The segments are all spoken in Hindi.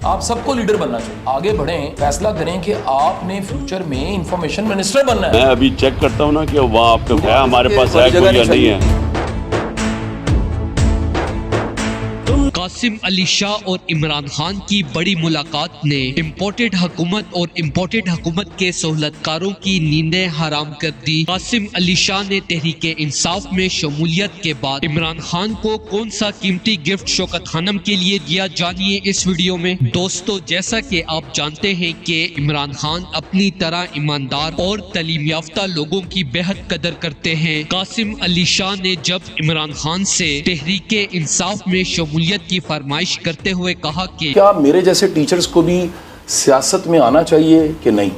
आप सबको लीडर बनना चाहिए, आगे बढ़ें, फैसला करें कि आपने फ्यूचर में इंफॉर्मेशन मिनिस्टर बनना है। मैं अभी चेक करता हूँ ना कि वहाँ आपके है, हमारे पास है कोई या नहीं है। कासिम अली शाह और इमरान खान की बड़ी मुलाकात ने इम्पोर्टेड हुकूमत और इम्पोर्टेड हुकूमत के सहूलतकारों की नींदें हराम कर दी। कासिम अली शाह ने तहरीके इंसाफ में शमूलियत के बाद इमरान खान को कौन सा कीमती गिफ्ट शौकत खानम के लिए दिया, जानिए इस वीडियो में। दोस्तों, जैसा कि आप जानते हैं कि इमरान खान अपनी तरह ईमानदार और तालीम याफ्ता लोगों की बेहद कदर करते हैं। कासिम अली शाह ने जब इमरान खान से तहरीके इंसाफ में शमूलियत की फरमाइश करते हुए कहा कि क्या मेरे जैसे टीचर्स को भी सियासत में आना चाहिए कि नहीं?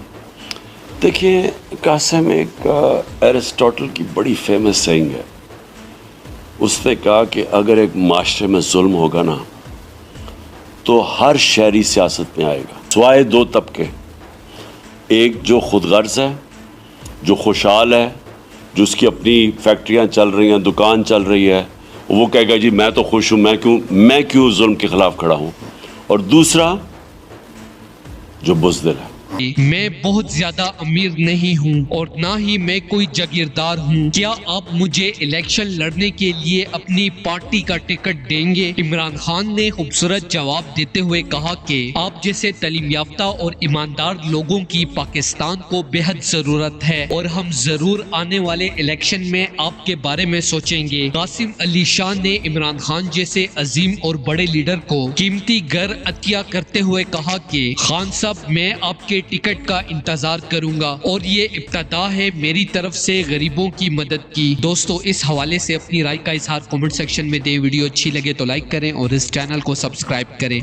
देखिए, कासिम एक एरिस्टोटल की बड़ी फेमस सेइंग है। उसने कहा कि अगर एक माशरे में जुल्म होगा ना तो हर शहरी सियासत में आएगा, सिवाय दो तबके। एक जो खुदगर्ज है, जो खुशहाल है, जो उसकी अपनी फैक्ट्रियां चल रही हैं, दुकान चल रही है, वो कहेगा जी मैं तो खुश हूँ, मैं क्यों जुल्म के खिलाफ खड़ा हूँ। और दूसरा जो बुज़दिल है। मैं बहुत ज्यादा अमीर नहीं हूँ और ना ही मैं कोई जागीरदार हूँ, क्या आप मुझे इलेक्शन लड़ने के लिए अपनी पार्टी का टिकट देंगे? इमरान खान ने खूबसूरत जवाब देते हुए कहा कि आप जैसे तालीम याफ्ता और ईमानदार लोगों की पाकिस्तान को बेहद जरूरत है और हम जरूर आने वाले इलेक्शन में आपके बारे में सोचेंगे। कासिम अली शाह ने इमरान खान जैसे अजीम और बड़े लीडर को कीमती घर अतिया करते हुए कहा कि खान साहब, मैं आपके टिकट का इंतजार करूंगा और ये इब्तिदा है मेरी तरफ से गरीबों की मदद की। दोस्तों, इस हवाले से अपनी राय का इजहार कमेंट सेक्शन में दें। वीडियो अच्छी लगे तो लाइक करें और इस चैनल को सब्सक्राइब करें।